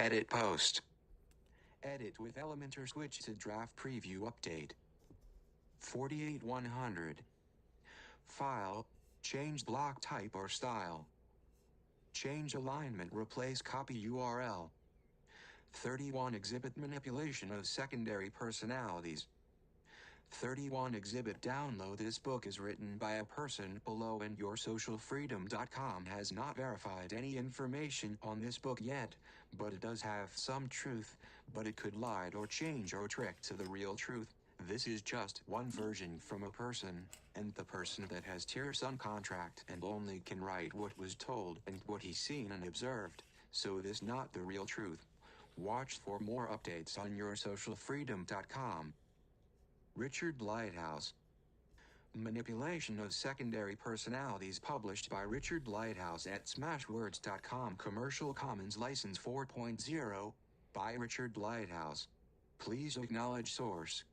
Edit post. Edit with Elementor switch to draft preview update. 48100. File, change block type or style. Change alignment, replace copy URL. 31 exhibit manipulation of secondary personalities. 31 exhibit download. This book is written by a person below and yoursocialfreedom.com has not verified any information on this book yet, but it does have some truth, but it could lie or change or trick to the real truth. This is just one version from a person, and the person that has tiers on contract and only can write what was told and what he's seen and observed, so this not the real truth. Watch for more updates on yoursocialfreedom.com. Richard Lighthouse. Manipulation of Secondary Personalities, published by Richard Lighthouse at smashwords.com. Commercial Commons License 4.0 by Richard Lighthouse. Please acknowledge source.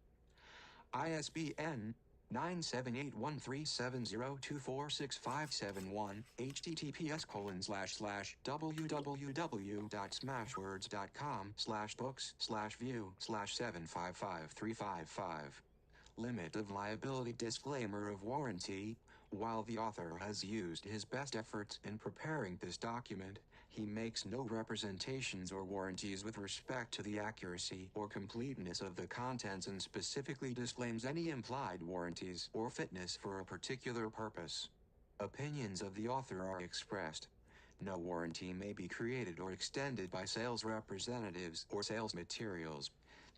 ISBN 9781370246571 https://www.smashwords.com/books/view/755355. Limit of liability. Disclaimer of warranty. While the author has used his best efforts in preparing this document, he makes no representations or warranties with respect to the accuracy or completeness of the contents and specifically disclaims any implied warranties or fitness for a particular purpose. Opinions of the author are expressed. No warranty may be created or extended by sales representatives or sales materials.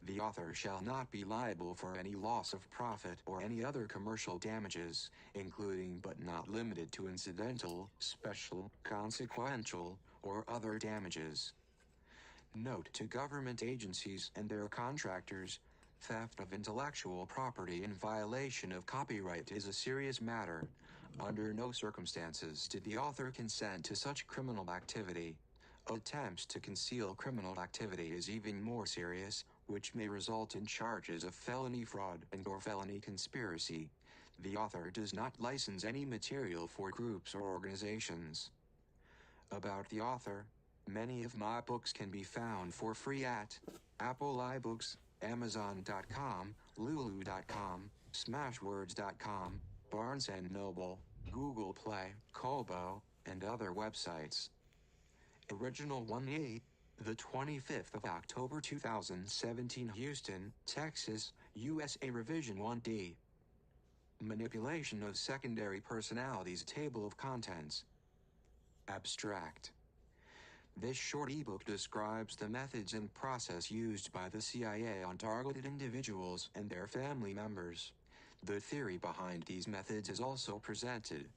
The author shall not be liable for any loss of profit or any other commercial damages, including but not limited to incidental, special, consequential, or other damages. Note to government agencies and their contractors: theft of intellectual property in violation of copyright is a serious matter. Under no circumstances did the author consent to such criminal activity. Attempts to conceal criminal activity is even more serious, which may result in charges of felony fraud and/or felony conspiracy. The author does not license any material for groups or organizations. About the author: many of my books can be found for free at Apple iBooks, Amazon.com, Lulu.com, Smashwords.com, Barnes & Noble, Google Play, Kobo, and other websites. Original 1-8, the 25th of October 2017, Houston, Texas, USA. Revision 1D. Manipulation of Secondary Personalities. Table of Contents. Abstract. This short ebook describes the methods and process used by the CIA on targeted individuals and their family members. The theory behind these methods is also presented.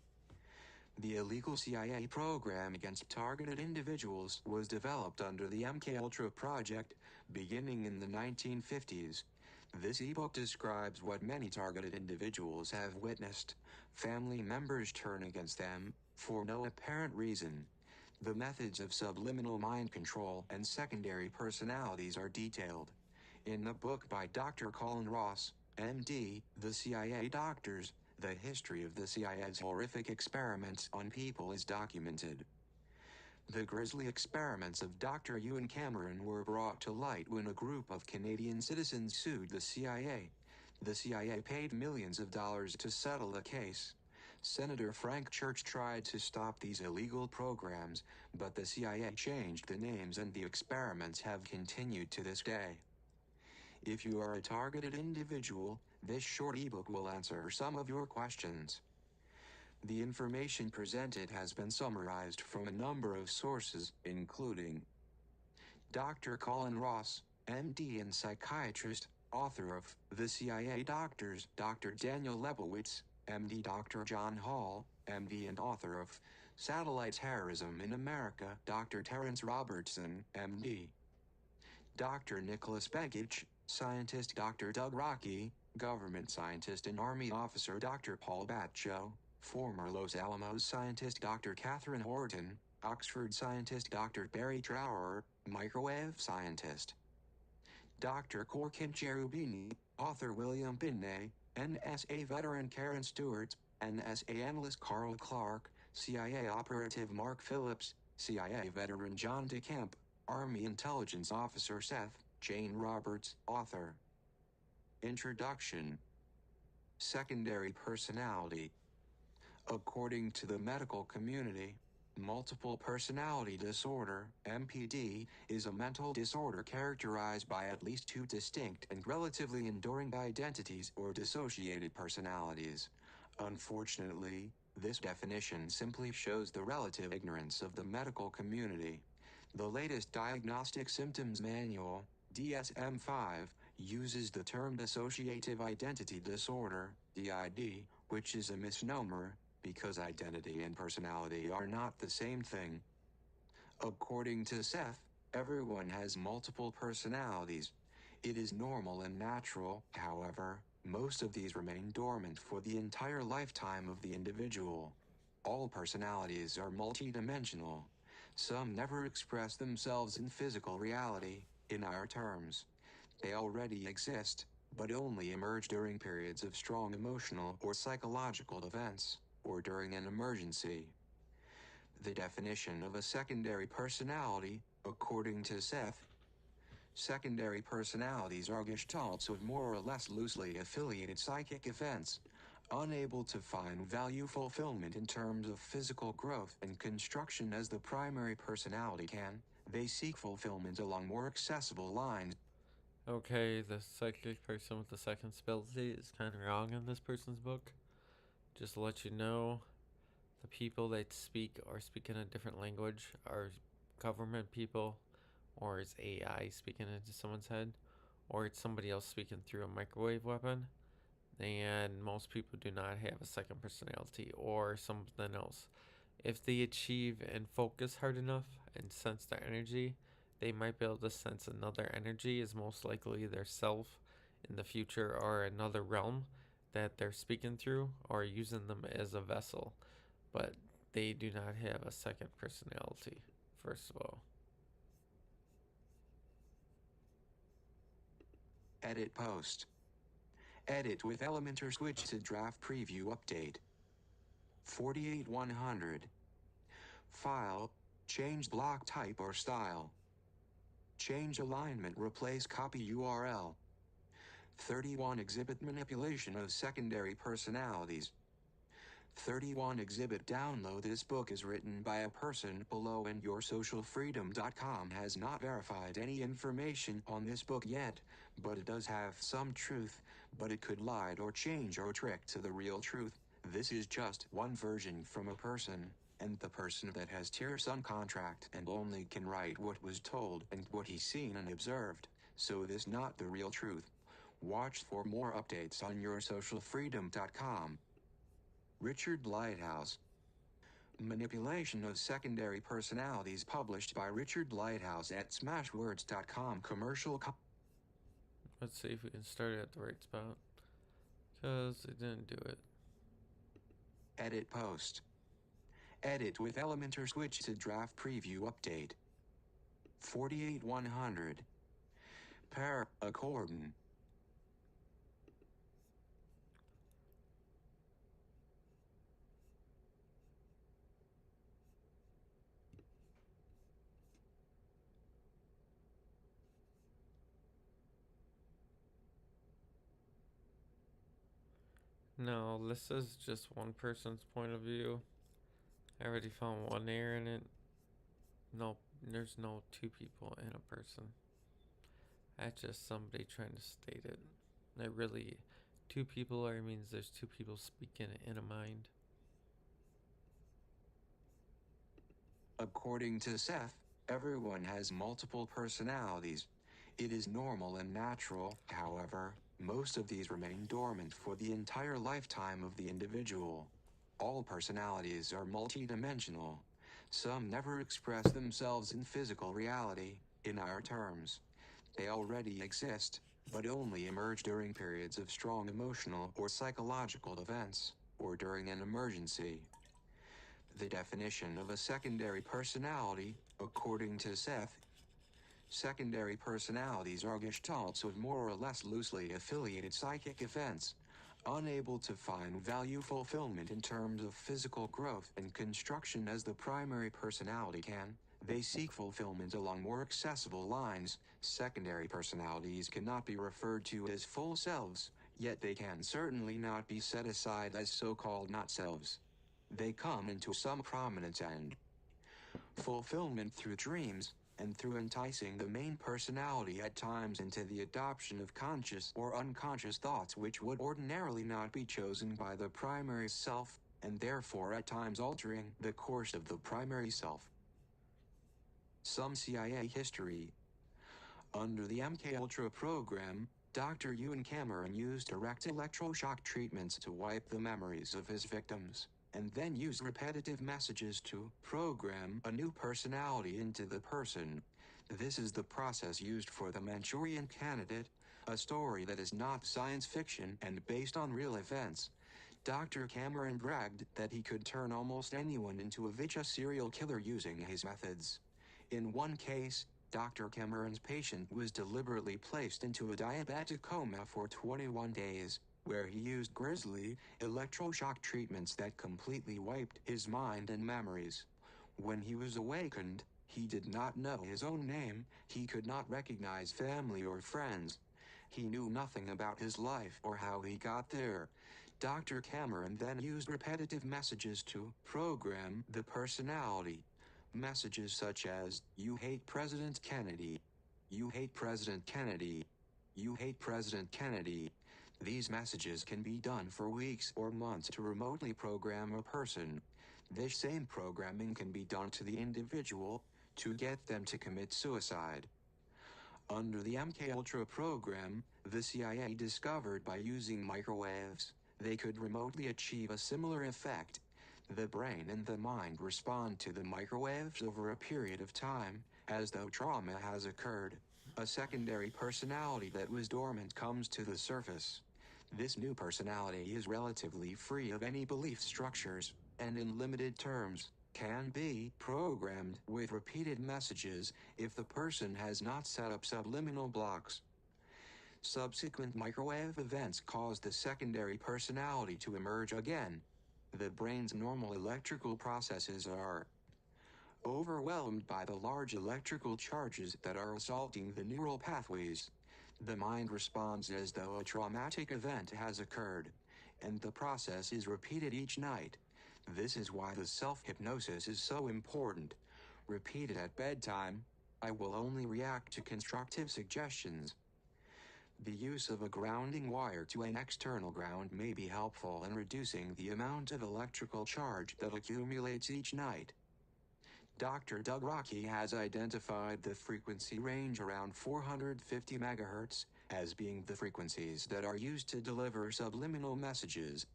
The illegal CIA program against targeted individuals was developed under the MKUltra project, beginning in the 1950s. This ebook describes what many targeted individuals have witnessed: family members turn against them, for no apparent reason. The methods of subliminal mind control and secondary personalities are detailed in the book by Dr. Colin Ross, MD, The CIA Doctors. The history of the CIA's horrific experiments on people is documented. The grisly experiments of Dr. Ewan Cameron were brought to light when a group of Canadian citizens sued the CIA. The CIA paid millions of dollars to settle the case. Senator Frank Church tried to stop these illegal programs, but the CIA changed the names and the experiments have continued to this day. If you are a targeted individual, this short ebook will answer some of your questions. The information presented has been summarized from a number of sources, including Dr. Colin Ross, MD and psychiatrist, author of The CIA Doctors, Dr. Daniel Lebowitz, MD, Dr. John Hall, MD and author of Satellite Terrorism in America, Dr. Terrence Robertson, MD. Dr. Nicholas Begich, scientist, Dr. Doug Rocky, government scientist and Army officer, Dr. Paul Batcho, former Los Alamos scientist, Dr. Catherine Horton, Oxford scientist, Dr. Barry Trower, microwave scientist. Dr. Korkin Cherubini, author William Binney, NSA veteran Karen Stewart, NSA analyst Carl Clark, CIA operative Mark Phillips, CIA veteran John DeCamp, Army Intelligence Officer Seth Jane Roberts, author. Introduction. Secondary personality. According to the medical community, multiple personality disorder, MPD, is a mental disorder characterized by at least two distinct and relatively enduring identities or dissociated personalities. Unfortunately, this definition simply shows the relative ignorance of the medical community. The latest Diagnostic Symptoms Manual, DSM-5, uses the term dissociative identity disorder, DID, which is a misnomer, because identity and personality are not the same thing. According to Seth, everyone has multiple personalities. It is normal and natural, however, most of these remain dormant for the entire lifetime of the individual. All personalities are multidimensional. Some never express themselves in physical reality, in our terms. They already exist, but only emerge during periods of strong emotional or psychological events, or during an emergency. The definition of a secondary personality, according to Seth, secondary personalities are gestalts of more or less loosely affiliated psychic events, unable to find value fulfillment in terms of physical growth and construction as the primary personality can. They seek fulfillment along more accessible lines. Okay, the psychic person with the second ability is kind of wrong in this person's book. Just to let you know, the people that speak or speak in a different language are government people, or it's AI speaking into someone's head, or it's somebody else speaking through a microwave weapon. And most people do not have a second personality or something else. If they achieve and focus hard enough and sense their energy, they might be able to sense another energy is most likely their self in the future or another realm that they're speaking through or using them as a vessel. But they do not have a second personality, first of all. Edit post. Edit with Elementor switch to draft preview update. 48100. File, change block type or style. Change alignment, replace copy URL. 31 exhibit manipulation of secondary personalities. 31 exhibit download. This book is written by a person below and yoursocialfreedom.com has not verified any information on this book yet, but it does have some truth, but it could lie or change or trick to the real truth. This is just one version from a person, and the person that has tier sun contract and only can write what was told and what he's seen and observed, so this not the real truth. Watch for more updates on yoursocialfreedom.com. Richard Lighthouse. Manipulation of Secondary Personalities, published by Richard Lighthouse at smashwords.com. Commercial Let's see if we can start it at the right spot. Because it didn't do it. Edit post. Edit with Elementor switch to draft preview update. 48100. Pair accordion. No, this is just one person's point of view. I already found one error in it. No, there's no two people in a person. That's just somebody trying to state it. It really, two people are means there's two people speaking in a mind. According to Seth, everyone has multiple personalities. It is normal and natural, however, most of these remain dormant for the entire lifetime of the individual. All personalities are multidimensional. Some never express themselves in physical reality, in our terms. They already exist, but only emerge during periods of strong emotional or psychological events, or during an emergency. The definition of a secondary personality, according to Seth, secondary personalities are gestalts of more or less loosely affiliated psychic events, unable to find value fulfillment in terms of physical growth and construction as the primary personality can. They seek fulfillment along more accessible lines. Secondary personalities cannot be referred to as full selves, yet they can certainly not be set aside as so-called not-selves. They come into some prominence and fulfillment through dreams, and through enticing the main personality at times into the adoption of conscious or unconscious thoughts which would ordinarily not be chosen by the primary self, and therefore at times altering the course of the primary self. Some CIA history. Under the MKUltra program, Dr. Ewan Cameron used direct electroshock treatments to wipe the memories of his victims, and then used repetitive messages to program a new personality into the person. This is the process used for The Manchurian Candidate, a story that is not science fiction and based on real events. Dr. Cameron bragged that he could turn almost anyone into a vicious serial killer using his methods. In one case, Dr. Cameron's patient was deliberately placed into a diabetic coma for 21 days, where he used grisly, electroshock treatments that completely wiped his mind and memories. When he was awakened, he did not know his own name, he could not recognize family or friends. He knew nothing about his life or how he got there. Dr. Cameron then used repetitive messages to program the personality. Messages such as, "You hate President Kennedy. You hate President Kennedy. You hate President Kennedy." These messages can be done for weeks or months to remotely program a person. This same programming can be done to the individual to get them to commit suicide. Under the MKUltra program, the CIA discovered by using microwaves, they could remotely achieve a similar effect. The brain and the mind respond to the microwaves over a period of time, as though trauma has occurred. A secondary personality that was dormant comes to the surface. This new personality is relatively free of any belief structures, and in limited terms, can be programmed with repeated messages if the person has not set up subliminal blocks. Subsequent microwave events cause the secondary personality to emerge again. The brain's normal electrical processes are overwhelmed by the large electrical charges that are assaulting the neural pathways. The mind responds as though a traumatic event has occurred, and the process is repeated each night. This is why the self-hypnosis is so important. Repeat it at bedtime. I will only react to constructive suggestions. The use of a grounding wire to an external ground may be helpful in reducing the amount of electrical charge that accumulates each night. Dr. Doug Rocky has identified the frequency range around 450 MHz as being the frequencies that are used to deliver subliminal messages.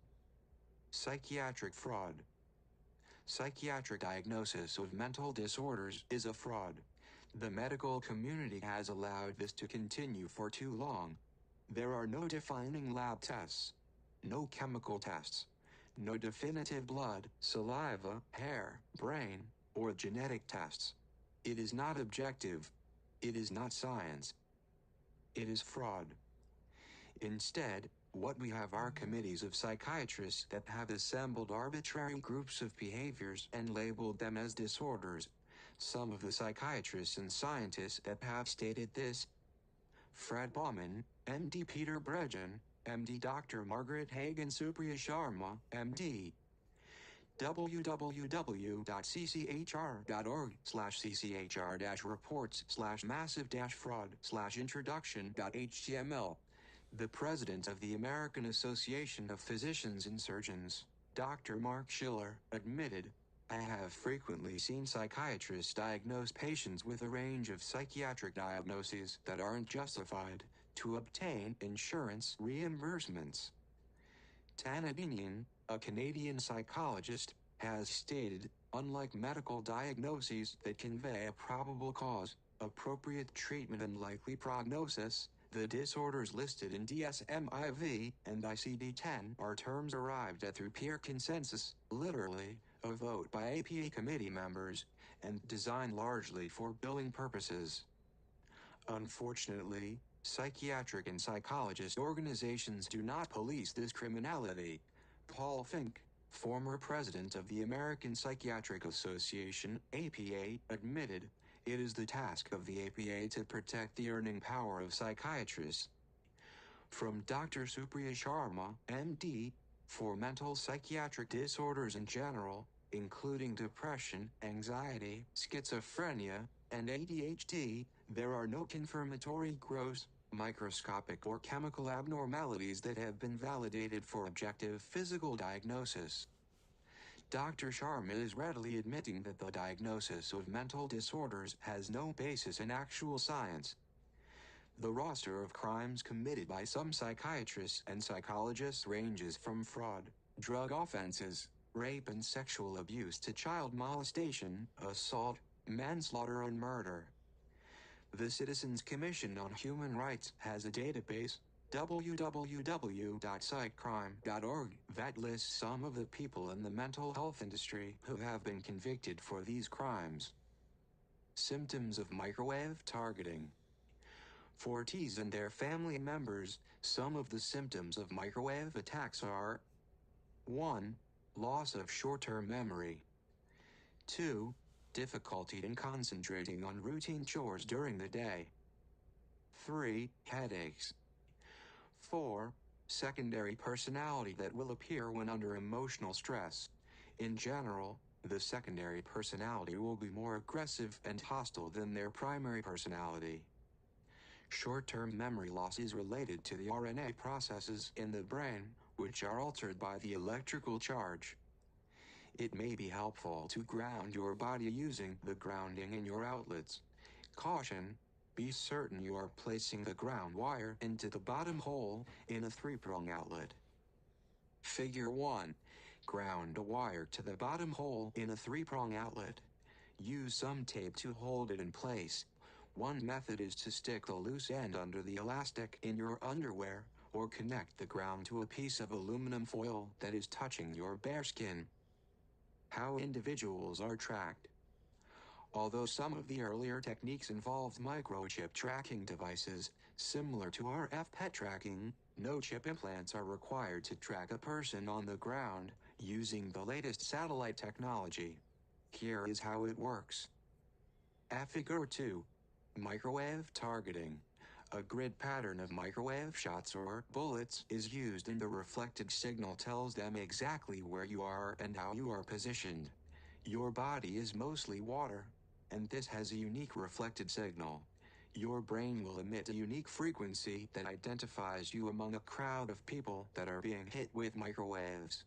Psychiatric fraud. Psychiatric diagnosis of mental disorders is a fraud. The medical community has allowed this to continue for too long. There are no defining lab tests, no chemical tests, no definitive blood, saliva, hair, brain, or genetic tests. It is not objective. It is not science. It is fraud. Instead, what we have are committees of psychiatrists that have assembled arbitrary groups of behaviors and labeled them as disorders. Some of the psychiatrists and scientists that have stated this: Fred Bauman, MD Peter Breggin, MD Dr. Margaret Hagan Supriya Sharma, MD. www.cchr.org/cchr-reports/massive-fraud/introduction.html. The president of the American Association of Physicians and Surgeons, Dr. Mark Schiller, admitted, "I have frequently seen psychiatrists diagnose patients with a range of psychiatric diagnoses that aren't justified to obtain insurance reimbursements." Tanadinian, a Canadian psychologist, has stated, "Unlike medical diagnoses that convey a probable cause, appropriate treatment and likely prognosis, the disorders listed in DSM-IV and ICD-10 are terms arrived at through peer consensus, literally, a vote by APA committee members, and designed largely for billing purposes." Unfortunately, psychiatric and psychologist organizations do not police this criminality. Paul Fink, former president of the American Psychiatric Association, APA, admitted, "It is the task of the APA to protect the earning power of psychiatrists." From Dr. Supriya Sharma, MD, for mental psychiatric disorders in general, including depression, anxiety, schizophrenia, and ADHD, there are no confirmatory gross, microscopic or chemical abnormalities that have been validated for objective physical diagnosis. Dr. Sharma is readily admitting that the diagnosis of mental disorders has no basis in actual science. The roster of crimes committed by some psychiatrists and psychologists ranges from fraud, drug offenses, rape and sexual abuse to child molestation, assault, manslaughter and murder. The Citizens Commission on Human Rights has a database, www.psychcrime.org, that lists some of the people in the mental health industry who have been convicted for these crimes. Symptoms of microwave targeting. For Ts and their family members, some of the symptoms of microwave attacks are 1. Loss of short-term memory. 2. Difficulty in concentrating on routine chores during the day. 3. Headaches. 4. Secondary personality that will appear when under emotional stress. In general, the secondary personality will be more aggressive and hostile than their primary personality. Short-term memory loss is related to the RNA processes in the brain, which are altered by the electrical charge. It may be helpful to ground your body using the grounding in your outlets. Caution: be certain you are placing the ground wire into the bottom hole in a 3-prong outlet. Figure 1. Ground a wire to the bottom hole in a 3-prong outlet. Use some tape to hold it in place. One method is to stick the loose end under the elastic in your underwear, or connect the ground to a piece of aluminum foil that is touching your bare skin. How individuals are tracked. Although some of the earlier techniques involved microchip tracking devices, similar to RF pet tracking, no chip implants are required to track a person on the ground, using the latest satellite technology. Here is how it works. Figure 2. Microwave targeting. A grid pattern of microwave shots or bullets is used, and the reflected signal tells them exactly where you are and how you are positioned. Your body is mostly water, and this has a unique reflected signal. Your brain will emit a unique frequency that identifies you among a crowd of people that are being hit with microwaves.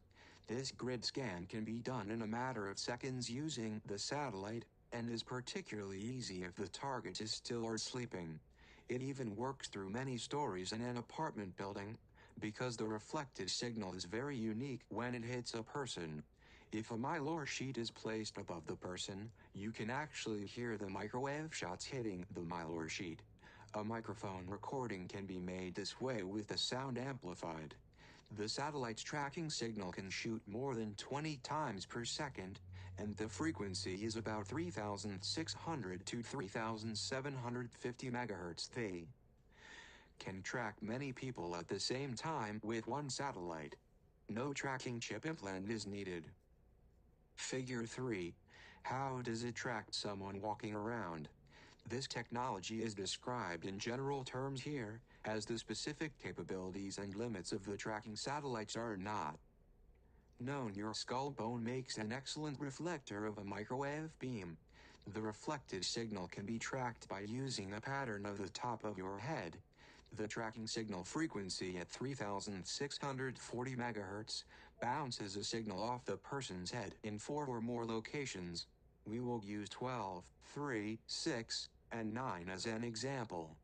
This grid scan can be done in a matter of seconds using the satellite, and is particularly easy if the target is still or sleeping. It even works through many stories in an apartment building, because the reflected signal is very unique when it hits a person. If a mylar sheet is placed above the person, you can actually hear the microwave shots hitting the mylar sheet. A microphone recording can be made this way with the sound amplified. The satellite's tracking signal can shoot more than 20 times per second, and the frequency is about 3,600 to 3,750 megahertz. They can track many people at the same time with one satellite. No tracking chip implant is needed. Figure 3. How does it track someone walking around? This technology is described in general terms here, as the specific capabilities and limits of the tracking satellites are not known. Your skull bone makes an excellent reflector of a microwave beam. The reflected signal can be tracked by using a pattern of the top of your head. The tracking signal frequency at 3,640 MHz bounces a signal off the person's head in 4 or more locations. We will use 12, 3, 6, and 9 as an example.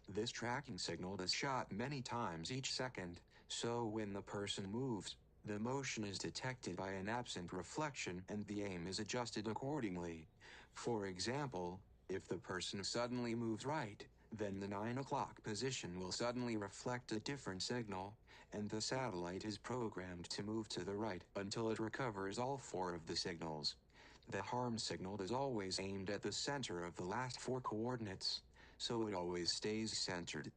This tracking signal is shot many times each second, so when the person moves, the motion is detected by an absent reflection and the aim is adjusted accordingly. For example, if the person suddenly moves right, then the 9 o'clock position will suddenly reflect a different signal, and the satellite is programmed to move to the right until it recovers all 4 of the signals. The harm signal is always aimed at the center of the last 4 coordinates, so it always stays centered.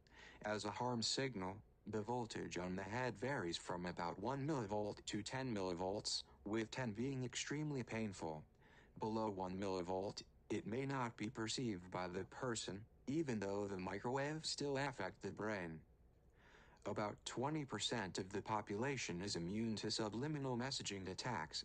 As a harm signal, The voltage on the head varies from about 1 millivolt to 10 millivolts, with 10 being extremely painful. Below 1 millivolt, it may not be perceived by the person, even though the microwaves still affect the brain. About 20% of the population is immune to subliminal messaging attacks.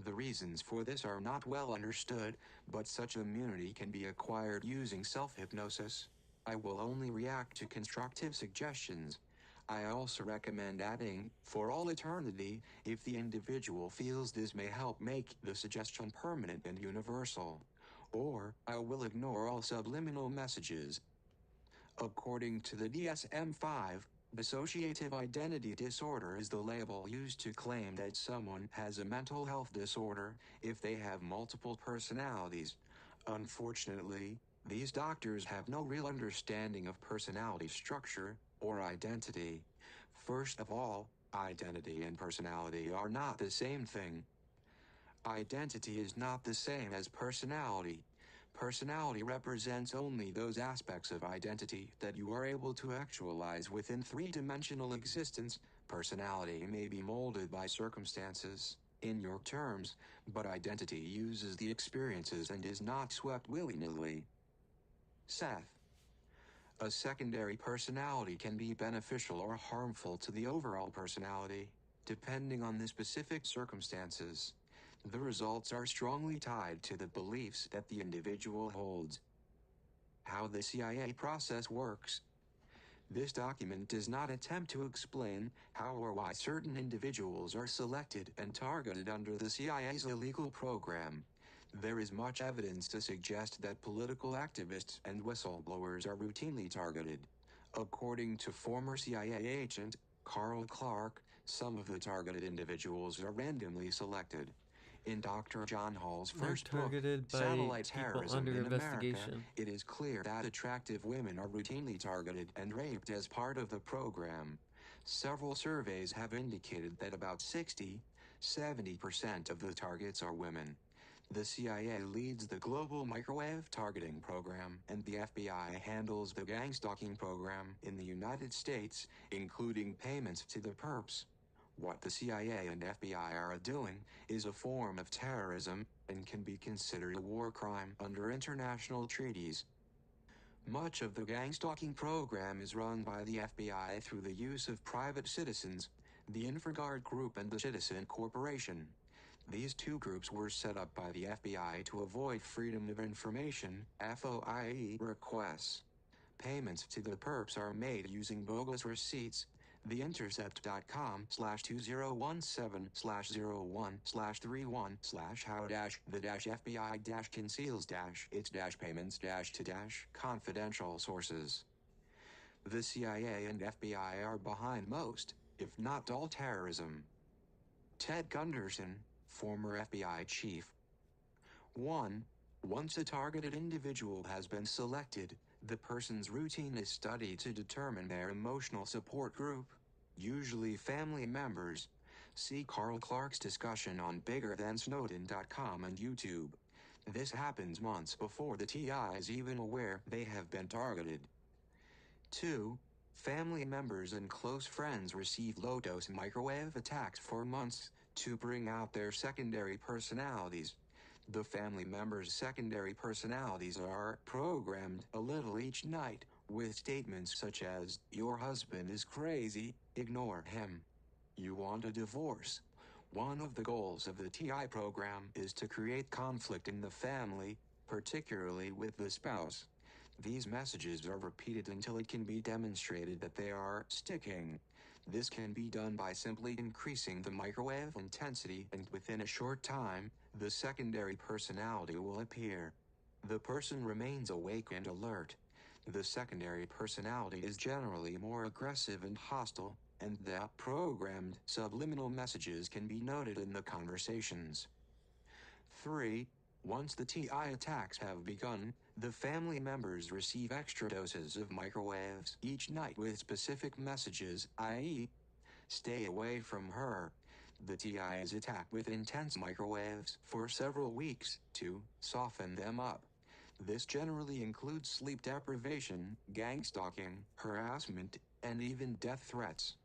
The reasons for this are not well understood, but such immunity can be acquired using self-hypnosis. I will only react to constructive suggestions. I also recommend adding, for all eternity, if the individual feels this may help make the suggestion permanent and universal. Or, I will ignore all subliminal messages. According to the DSM-5, dissociative identity disorder is the label used to claim that someone has a mental health disorder if they have multiple personalities. Unfortunately, these doctors have no real understanding of personality structure or identity. First of all, identity and personality are not the same thing. Identity is not the same as personality. Personality represents only those aspects of identity that you are able to actualize within three-dimensional existence. Personality may be molded by circumstances, in your terms, but identity uses the experiences and is not swept willy-nilly. Seth. A secondary personality can be beneficial or harmful to the overall personality, depending on the specific circumstances. The results are strongly tied to the beliefs that the individual holds. How the CIA process works. This document does not attempt to explain how or why certain individuals are selected and targeted under the CIA's illegal program. There is much evidence to suggest that political activists and whistleblowers are routinely targeted. According to former CIA agent Carl Clark, some of the targeted individuals are randomly selected. In Dr. John Hall's They're first book, targeted by Satellite people Terrorism under in America, investigation. it is clear that attractive women are routinely targeted and raped as part of the program. Several surveys have indicated that about 60–70% of the targets are women. The CIA leads the global microwave targeting program, and the FBI handles the gangstalking program in the United States, including payments to the perps. What the CIA and FBI are doing is a form of terrorism and can be considered a war crime under international treaties. Much of the gangstalking program is run by the FBI through the use of private citizens, the InfraGard Group and the Citizen Corporation. These two groups were set up by the FBI to avoid Freedom of Information (FOIA) requests. Payments to the perps are made using bogus receipts. TheIntercept.com/01/01/31/how-the FBI-conceals-its-payments-to-confidential sources. The CIA and FBI are behind most, if not all, terrorism. Ted Gunderson, former FBI chief. 1. Once a targeted individual has been selected, the person's routine is studied to determine their emotional support group, usually family members. See Carl Clark's discussion on biggerthansnowden.com and YouTube. This happens months before the TI is even aware they have been targeted. 2. Family members and close friends receive low-dose microwave attacks for months to bring out their secondary personalities. The family members' secondary personalities are programmed a little each night with statements such as, "Your husband is crazy, ignore him. You want a divorce." One of the goals of the TI program is to create conflict in the family, particularly with the spouse. These messages are repeated until it can be demonstrated that they are sticking. This can be done by simply increasing the microwave intensity, and within a short time, the secondary personality will appear. The person remains awake and alert. The secondary personality is generally more aggressive and hostile, and the programmed subliminal messages can be noted in the conversations. 3. Once the TI attacks have begun, the family members receive extra doses of microwaves each night with specific messages, i.e., "Stay away from her." The TI is attacked with intense microwaves for several weeks to soften them up. This generally includes sleep deprivation, gangstalking, harassment, and even death threats.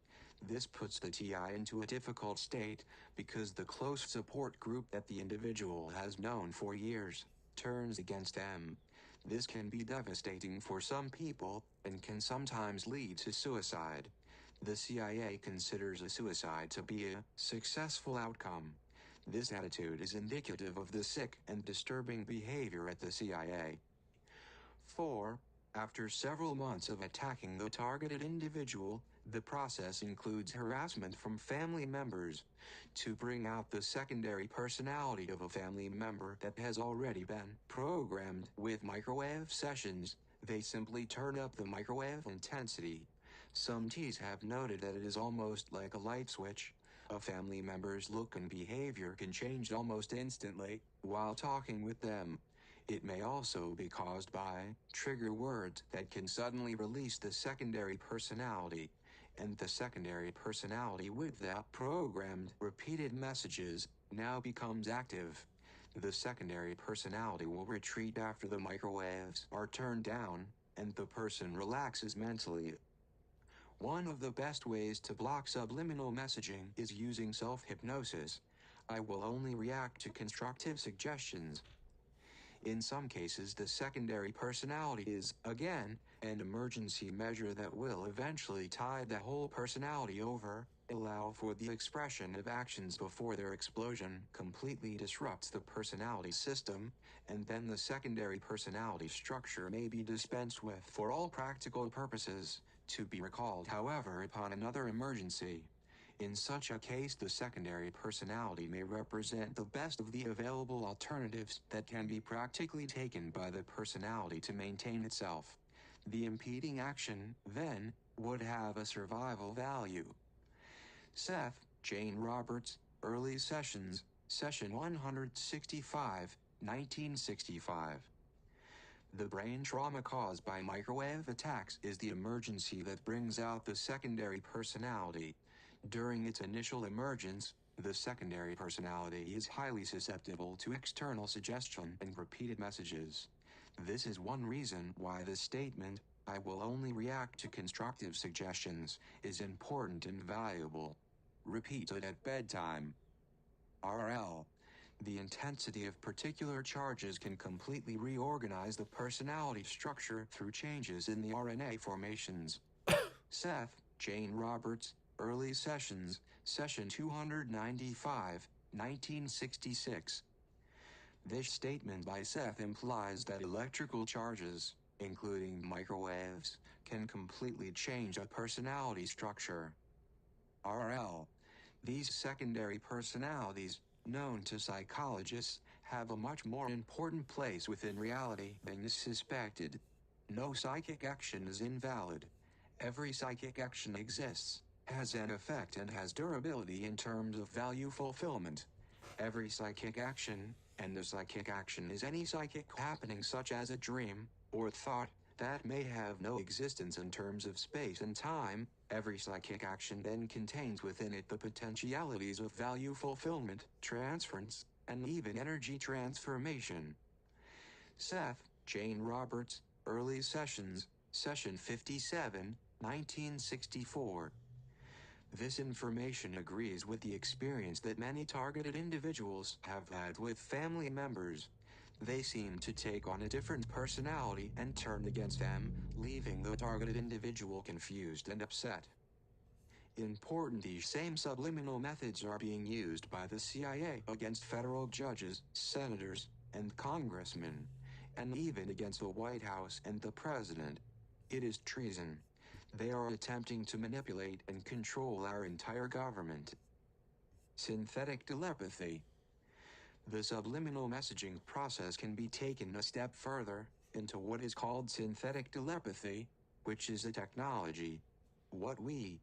This puts the TI into a difficult state because the close support group that the individual has known for years turns against them. This can be devastating for some people and can sometimes lead to suicide. The CIA considers a suicide to be a successful outcome. This attitude is indicative of the sick and disturbing behavior at the CIA. 4. After several months of attacking the targeted individual, the process includes harassment from family members. To bring out the secondary personality of a family member that has already been programmed with microwave sessions, they simply turn up the microwave intensity. Some Ts have noted that it is almost like a light switch. A family member's look and behavior can change almost instantly while talking with them. It may also be caused by trigger words that can suddenly release the secondary personality, and the secondary personality with that programmed repeated messages now becomes active. The secondary personality will retreat after the microwaves are turned down, and the person relaxes mentally. One of the best ways to block subliminal messaging is using self-hypnosis. I will only react to constructive suggestions. In some cases, the secondary personality is, again, an emergency measure that will eventually tide the whole personality over, allow for the expression of actions before their explosion completely disrupts the personality system, and then the secondary personality structure may be dispensed with for all practical purposes, to be recalled, however, upon another emergency. In such a case, the secondary personality may represent the best of the available alternatives that can be practically taken by the personality to maintain itself. The impeding action, then, would have a survival value. Seth, Jane Roberts, Early Sessions, Session 165, 1965. The brain trauma caused by microwave attacks is the emergency that brings out the secondary personality. During its initial emergence, the secondary personality is highly susceptible to external suggestion and repeated messages. This is one reason why the statement, "I will only react to constructive suggestions," is important and valuable. Repeat it at bedtime. RL. The intensity of particular charges can completely reorganize the personality structure through changes in the RNA formations. Seth, Jane Roberts, Early Sessions, Session 295, 1966. This statement by Seth implies that electrical charges, including microwaves, can completely change a personality structure. RL. These secondary personalities, known to psychologists, have a much more important place within reality than is suspected. No psychic action is invalid. Every psychic action exists, has an effect, and has durability in terms of value fulfillment. Every psychic action, and the psychic action is any psychic happening such as a dream, or thought, that may have no existence in terms of space and time. Every psychic action then contains within it the potentialities of value fulfillment, transference, and even energy transformation. Seth, Jane Roberts, Early Sessions, Session 57, 1964. This information agrees with the experience that many targeted individuals have had with family members. They seem to take on a different personality and turn against them, leaving the targeted individual confused and upset. Important: these same subliminal methods are being used by the CIA against federal judges, senators, and congressmen, and even against the White House and the president. It is treason. They are attempting to manipulate and control our entire government. Synthetic telepathy. The subliminal messaging process can be taken a step further, into what is called synthetic telepathy, which is a technology. What we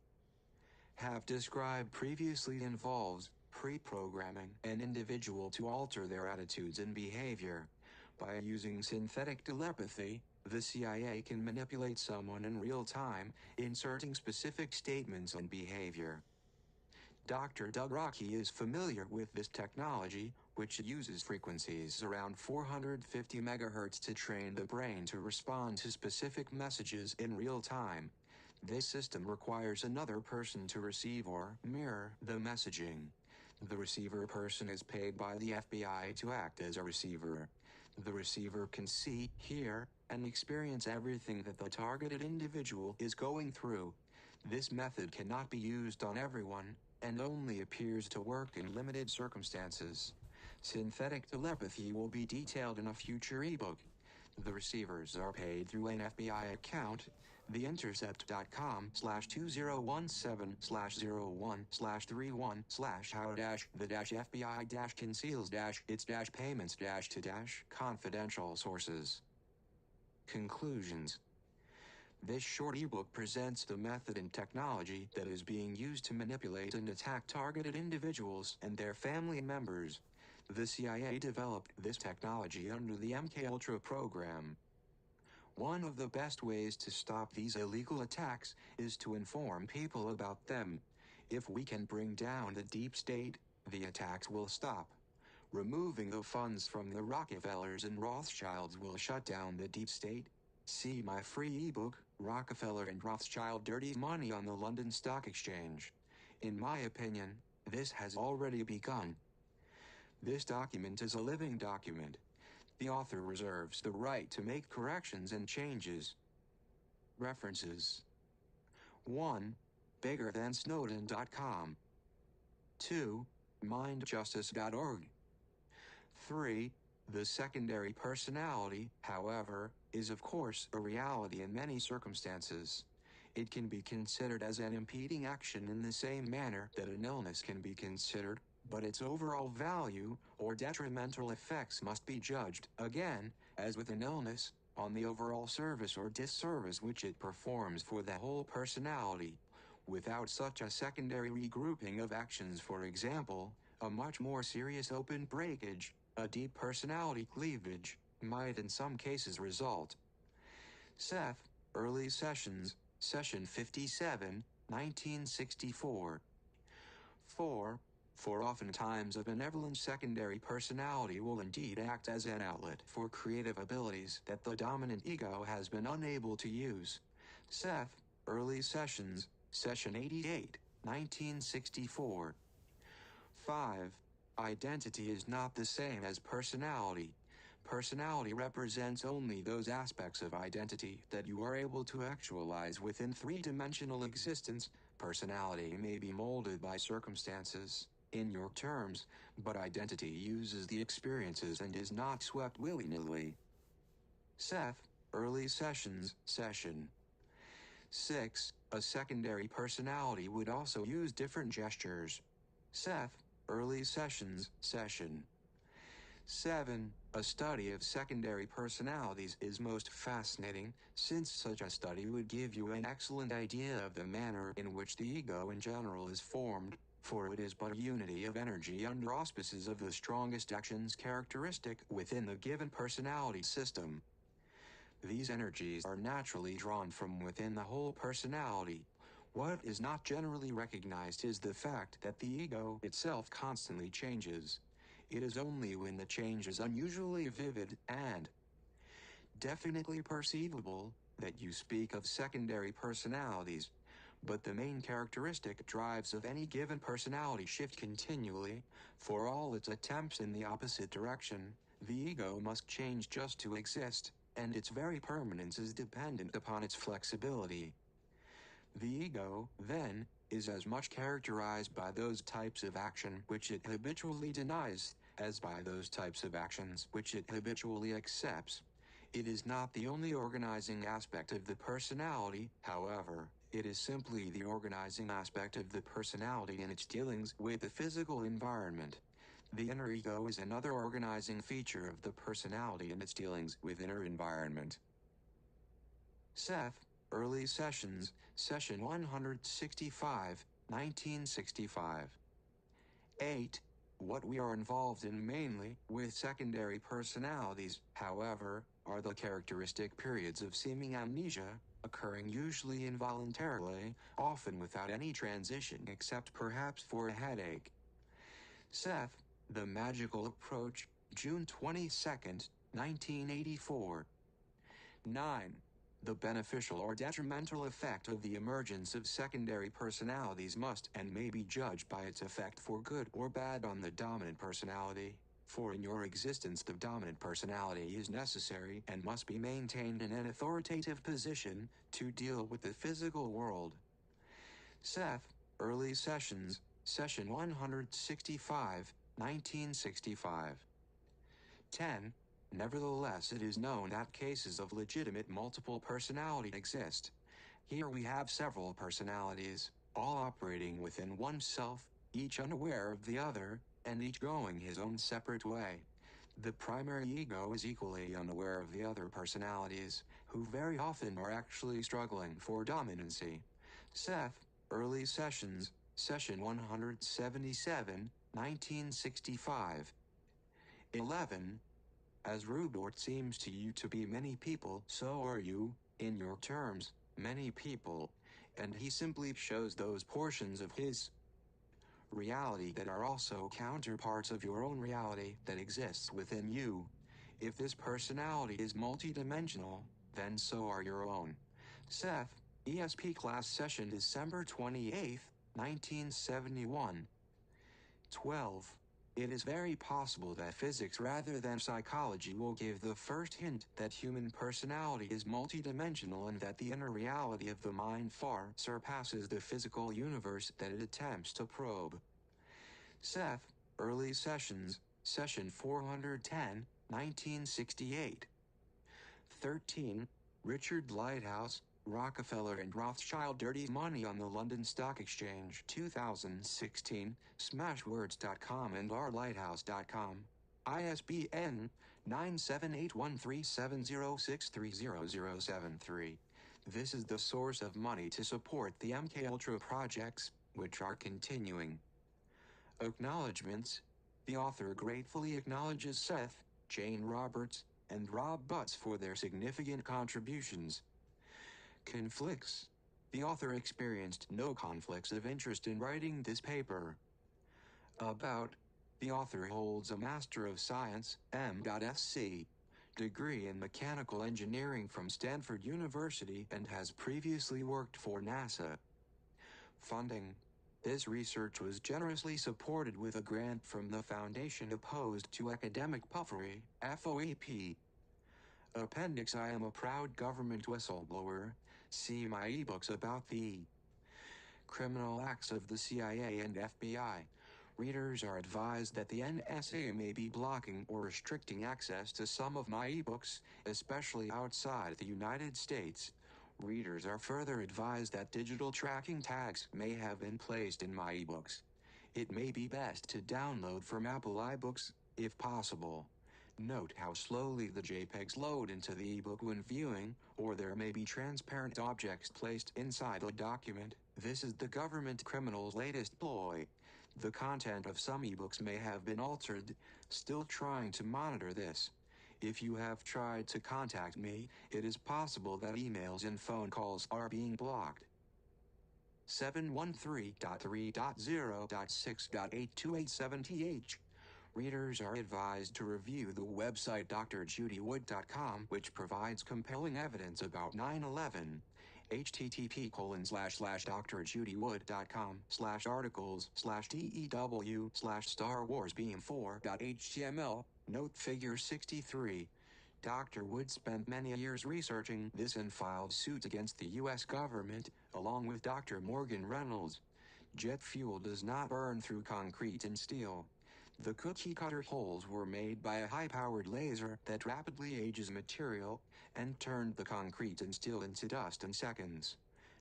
have described previously involves pre-programming an individual to alter their attitudes and behavior. By using synthetic telepathy, the CIA can manipulate someone in real time, inserting specific statements and behavior. Dr. Doug Rocky is familiar with this technology, which uses frequencies around 450 MHz to train the brain to respond to specific messages in real time. This system requires another person to receive or mirror the messaging. The receiver person is paid by the FBI to act as a receiver. The receiver can see, hear, and experience everything that the targeted individual is going through. This method cannot be used on everyone, and only appears to work in limited circumstances. Synthetic telepathy will be detailed in a future ebook. The receivers are paid through an FBI account, theintercept.com/01/01/31/how-the-FBI-conceals-its-payments-to-confidential sources. Conclusions. This short ebook presents the method and technology that is being used to manipulate and attack targeted individuals and their family members. The CIA developed this technology under the MKUltra program. One of the best ways to stop these illegal attacks is to inform people about them. If we can bring down the deep state, the attacks will stop. Removing the funds from the Rockefellers and Rothschilds will shut down the deep state. See my free ebook, Rockefeller and Rothschild Dirty Money, on the London Stock Exchange. In my opinion, this has already begun. This document is a living document. The author reserves the right to make corrections and changes. References. 1. BiggerThanSnowden.com. 2. MindJustice.org. 3. The secondary personality, however, is of course a reality in many circumstances. It can be considered as an impeding action in the same manner that an illness can be considered, but its overall value or detrimental effects must be judged, again, as with an illness, on the overall service or disservice which it performs for the whole personality. Without such a secondary regrouping of actions, for example, a much more serious open breakage, a deep personality cleavage, might in some cases result. Seth, Early Sessions, Session 57, 1964. 4. For oftentimes a benevolent secondary personality will indeed act as an outlet for creative abilities that the dominant ego has been unable to use. Seth, Early Sessions, Session 88, 1964. 5. Identity is not the same as personality. Personality represents only those aspects of identity that you are able to actualize within three-dimensional existence. Personality may be molded by circumstances, in your terms, but identity uses the experiences and is not swept willy-nilly. Seth, Early Sessions, Session 6. A secondary personality would also use different gestures. Seth, Early Sessions, Session 7. A study of secondary personalities is most fascinating, since such a study would give you an excellent idea of the manner in which the ego in general is formed, for it is but a unity of energy under auspices of the strongest actions characteristic within the given personality system. These energies are naturally drawn from within the whole personality. What is not generally recognized is the fact that the ego itself constantly changes. It is only when the change is unusually vivid and definitely perceivable that you speak of secondary personalities. But the main characteristic drives of any given personality shift continually. For all its attempts in the opposite direction, the ego must change just to exist, and its very permanence is dependent upon its flexibility. The ego, then, is as much characterized by those types of action which it habitually denies, as by those types of actions which it habitually accepts. It is not the only organizing aspect of the personality, however. It is simply the organizing aspect of the personality in its dealings with the physical environment. The inner ego is another organizing feature of the personality in its dealings with inner environment. Seth, Early Sessions, Session 165, 1965. 8. What we are involved in mainly with secondary personalities, however, are the characteristic periods of seeming amnesia, occurring usually involuntarily, often without any transition except perhaps for a headache. Seth, The Magical Approach, June 22, 1984. 9. The beneficial or detrimental effect of the emergence of secondary personalities must and may be judged by its effect for good or bad on the dominant personality. For in your existence the dominant personality is necessary and must be maintained in an authoritative position to deal with the physical world. Seth, Early Sessions, Session 165, 1965. 10. Nevertheless, it is known that cases of legitimate multiple personality exist. Here we have several personalities, all operating within oneself, each unaware of the other, and each going his own separate way. The primary ego is equally unaware of the other personalities, who very often are actually struggling for dominancy. Seth, Early Sessions, Session 177, 1965. 11. As rude or it seems to you to be many people, so are you, in your terms, many people, and he simply shows those portions of his reality that are also counterparts of your own reality that exists within you. If this personality is multidimensional, then so are your own. Seth, ESP Class Session December 28, 1971. 12. It is very possible that physics rather than psychology will give the first hint that human personality is multidimensional and that the inner reality of the mind far surpasses the physical universe that it attempts to probe. Seth, Early Sessions, Session 410, 1968. 13. Richard Lighthouse, Rockefeller and Rothschild Dirty Money on the London Stock Exchange 2016, Smashwords.com and rlighthouse.com. ISBN 9781370630073. This is the source of money to support the MKUltra projects, which are continuing. Acknowledgements. The author gratefully acknowledges Seth, Jane Roberts, and Rob Butts for their significant contributions. Conflicts. The author experienced no conflicts of interest in writing this paper. About. The author holds a Master of Science, M.Sc. degree in mechanical engineering from Stanford University and has previously worked for NASA. Funding. This research was generously supported with a grant from the Foundation Opposed to Academic Puffery, FOAP. Appendix: I am a proud government whistleblower. See my ebooks about the criminal acts of the CIA and FBI. Readers are advised that the NSA may be blocking or restricting access to some of my ebooks, especially outside the United States. Readers are further advised that digital tracking tags may have been placed in my ebooks. It may be best to download from Apple iBooks, if possible. Note how slowly the JPEGs load into the ebook when viewing, or there may be transparent objects placed inside the document. This is the government criminal's latest ploy. The content of some ebooks may have been altered, still trying to monitor this. If you have tried to contact me, it is possible that emails and phone calls are being blocked. 713.3.0.6.8287th. Readers are advised to review the website drjudywood.com, which provides compelling evidence about 9/11. http://drjudywood.com/articles/dew/Star Wars Beam 4.html. Note figure 63. Dr. Wood spent many years researching this and filed suits against the U.S. government, along with Dr. Morgan Reynolds. Jet fuel does not burn through concrete and steel. The cookie-cutter holes were made by a high-powered laser that rapidly ages material and turned the concrete and steel into dust in seconds.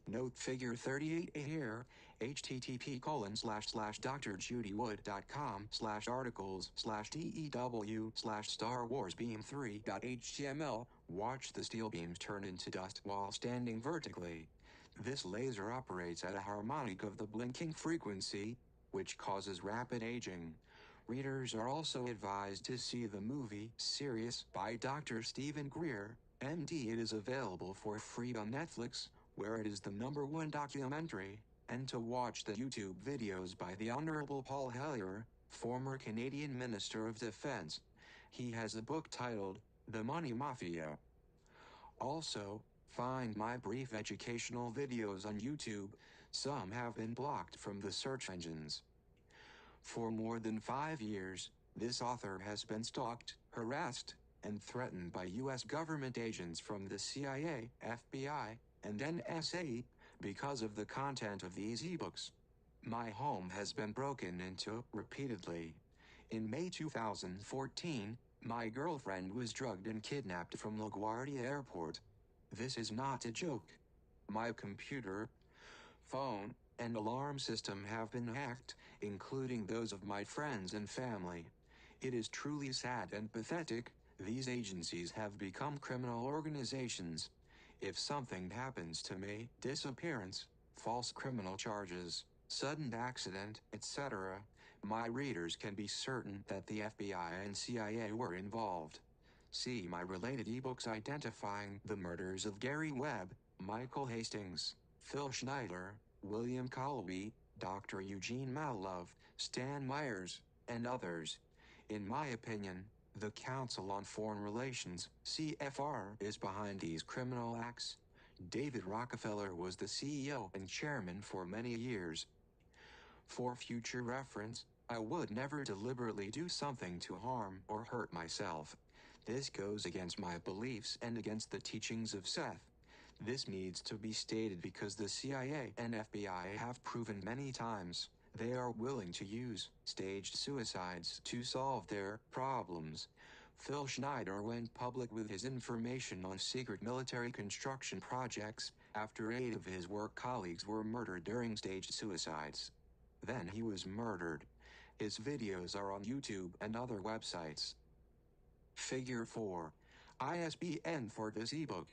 Note figure 38 here, http://drjudywood.com/articles/dew/Star Wars Beam 3.html. Watch the steel beams turn into dust while standing vertically. This laser operates at a harmonic of the blinking frequency, which causes rapid aging. Readers are also advised to see the movie Sirius by Dr. Stephen Greer, MD. It is available for free on Netflix, where it is the #1 documentary, and to watch the YouTube videos by the Honorable Paul Hellyer, former Canadian Minister of Defense. He has a book titled The Money Mafia. Also, Find my brief educational videos on YouTube. Some have been blocked from the search engines. For more than 5 years, this author has been stalked, harassed, and threatened by U.S. government agents from the CIA, FBI, and NSA because of the content of these ebooks. My home has been broken into repeatedly. In May 2014, my girlfriend was drugged and kidnapped from LaGuardia Airport. This is not a joke. My computer, phone, and alarm system have been hacked, including those of my friends and family. It is truly sad and pathetic. These agencies have become criminal organizations. If something happens to me, disappearance, false criminal charges, sudden accident, etc., my readers can be certain that the FBI and CIA were involved. See my related ebooks identifying the murders of Gary Webb, Michael Hastings, Phil Schneider, William Colby, Dr. Eugene Malov, Stan Myers, and others. In my opinion, the Council on Foreign Relations, CFR, is behind these criminal acts. David Rockefeller was the CEO and chairman for many years. For future reference, I would never deliberately do something to harm or hurt myself. This goes against my beliefs and against the teachings of Seth. This needs to be stated because the CIA and FBI have proven many times they are willing to use staged suicides to solve their problems. Phil Schneider went public with his information on secret military construction projects after 8 of his work colleagues were murdered during staged suicides. Then he was murdered. His videos are on YouTube and other websites. Figure 4. ISBN for this ebook